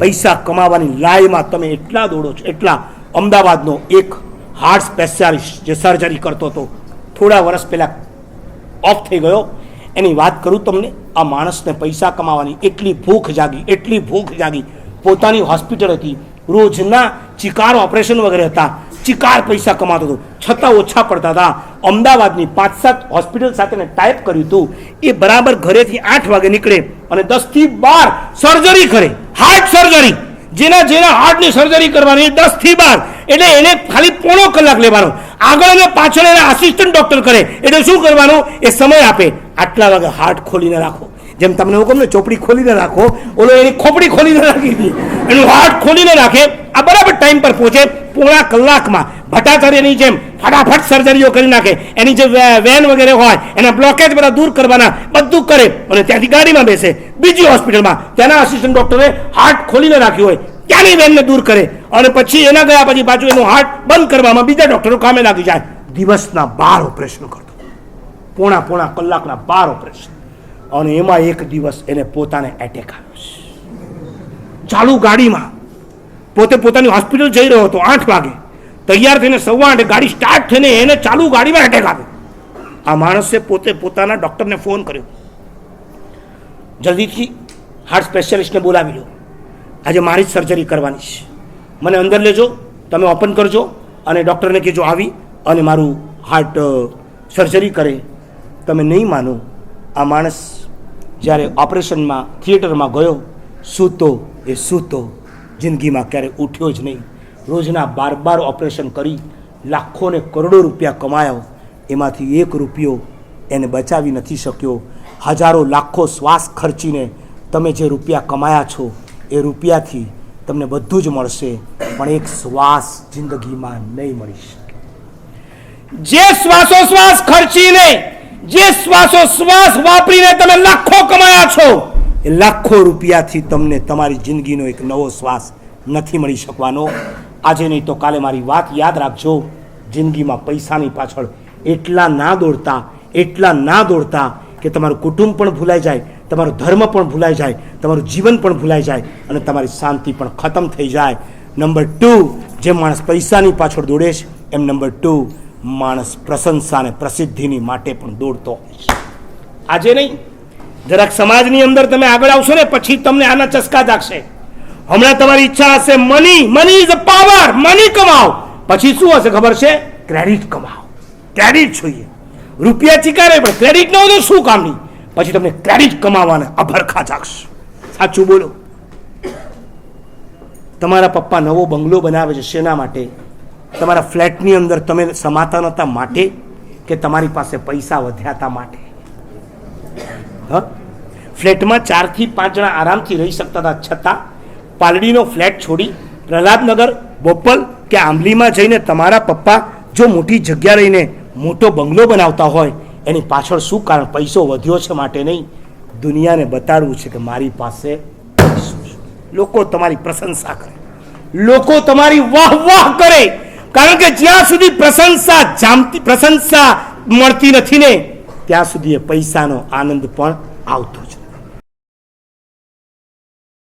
પૈસા કમાવાની લાઈમાં તમે એટલા દોડો છો, એટલા. અમદાવાદનો એક હાર્ટ સ્પેશિયાલિસ્ટ જે સર્જરી કરતો હતો, થોડા વર્ષ પહેલાં ઓફ થઈ ગયો. એની વાત કરું તમને. આ માણસને પૈસા કમાવાની એટલી ભૂખ જાગી. પોતાની હોસ્પિટલ હતી, રોજના ચિકાર ઓપરેશન વગેરે હતા, ચિકાર પૈસા કમાતો હતો, છતાં ઓછા પડતા હતા. અમદાવાદની 5-7 હોસ્પિટલ સાથે ટાઈપ કર્યું હતું. એ બરાબર ઘરેથી 8 વાગે નીકળે અને 10 થી 12 સર્જરી કરે, હાર્ટ સર્જરી. જેના હાર્ટની સર્જરી કરવાની 10 થી 12, એટલે એને ખાલી પોણો કલાક લેવાનો. આગળ અને પાછળ એના આસિસ્ટન્ટ ડોક્ટર કરે. એટલે શું કરવાનું? એ સમય આપે. આટલા વાગે હાર્ટ ખોલીને રાખો. જેમ તમને હું કહું ને, ચોપડી ખોલીને રાખો, ઓલો એની ખોપડી ખોલીને રાખી હતી, એનું હાર્ટ ખોલીને રાખે. આ બરાબર ટાઈમ પર પહોંચે. પોણા કલાકમાં ભટ્ટાચાર્યની જેમ ફટાફટ સર્જરીઓ કરી નાખે. એની જે વેન વગેરે હોય એના બ્લોકેજ બધા દૂર કરવાના, બધું કરે અને ત્યાંથી ગાડીમાં બેસે બીજી હોસ્પિટલમાં. ત્યાંના આસિસ્ટન્ટ ડોક્ટરે હાર્ટ ખોલીને રાખ્યું હોય, ત્યાંની વેનને દૂર કરે અને પછી એના ગયા પછી પાછું એનું હાર્ટ બંધ કરવામાં બીજા ડોક્ટરો કામે લાગી જાય. દિવસના 12 ઓપરેશન કરતો, પોણા કલાકના 12 ઓપરેશન. અને એમાં એક દિવસ એને પોતાને એટેક આવ્યો છે. ચાલુ ગાડીમાં પોતે પોતાની હોસ્પિટલ જઈ રહ્યો હતો, 8 વાગે તૈયાર થઈને 8:15 ગાડી સ્ટાર્ટ થઈને એને ચાલુ ગાડીમાં એટેક આવ્યો. આ માણસે પોતે પોતાના ડૉક્ટરને ફોન કર્યો, જલ્દીથી હાર્ટ સ્પેશિયાલિસ્ટને બોલાવી લો, આજે મારી જ સર્જરી કરવાની છે, મને અંદર લેજો, તમે ઓપન કરજો અને ડૉક્ટરને કહેજો આવી અને મારું હાર્ટ સર્જરી કરે. તમે નહીં માનો, આ માણસ જ્યારે ઓપરેશનમાં થિયેટરમાં ગયો, સૂતો, જિંદગીમાં ક્યારે ઉઠ્યો જ નહીં. રોજના 12 ઓપરેશન કરી લાખો ને કરોડો રૂપિયા કમાયો. એમાંથી 1 રૂપિયો એને બચાવી નથી શક્યો. હજારો લાખો શ્વાસ ખર્ચીને તમે જે રૂપિયા કમાયા છો એ રૂપિયાથી તમને બધું જ મળશે, પણ એક શ્વાસ જિંદગીમાં નહીં મળી શકે. જે શ્વાસોશ્વાસ ખર્ચીને, જે શ્વાસોશ્વાસ વાપરીને તમે લાખો કમાયા છો, એ લાખો રૂપિયાથી તમને તમારી જિંદગીનો એક નવો શ્વાસ નથી મળી શકવાનો. આજે નહીં તો કાલે મારી વાત યાદ રાખજો. જિંદગીમાં પૈસાની પાછળ એટલા ના દોડતા કે તમારું કુટુંબ પણ ભૂલાઈ જાય, તમારો ધર્મ પણ ભૂલાઈ જાય, તમારું જીવન પણ ભૂલાઈ જાય અને તમારી શાંતિ પણ ખતમ થઈ જાય. નંબર 2, જે માણસ પૈસાની પાછળ દોડે છે, એમ નંબર 2 માણસ પ્રશંસા અને પ્રસિદ્ધિની માટે પણ દોડતો હોય છે. આજે નહીં, જરાક સમાજની અંદર તમે આગળ આવશો ને પછી તમને આના ચસ્કા જાગશે. હમણાં તમારી ઈચ્છા હશે money is a power, money કમાઓ. પછી શું હશે ખબર છે? ક્રેડિટ કમાઓ. ક્રેડિટ જોઈએ. રૂપિયા ચીકારે પણ ક્રેડિટ ન હોય તો શું કામની? પછી તમને ક્રેડિટ કમાવાના અભરખા જાગશે. સાચું બોલો. તમારા પપ્પા નવો બંગલો બનાવે છે, શેના માટે? તમારા ફ્લેટની અંદર તમે સમાતા નહોતા માટે કે તમારી પાસે પૈસા વધ્યા હતા માટે? ફ્લેટમાં 4 થી 5 જણા આરામથી રહી શકતા હતા, છતાં પાલડીનો ફ્લેટ છોડી પ્રહલાદનગર, બોપલ કે આંબલીમાં જઈને તમારા પપ્પા જો મોટી જગ્યા લઈને મોટો બંગલો બનાવતા હોય, એની પાછળ શું કારણ? પૈસો વધ્યો છે માટે નહીં, દુનિયાને બતાડવું છે કે મારી પાસે પૈસો છે. લોકો તમારી પ્રશંસા કરે, લોકો તમારી વાહ કરે, કારણ કે જ્યાં સુધી પ્રશંસા મળતી નથી ને ત્યાં સુધી એ પૈસાનો આનંદ પણ આવતો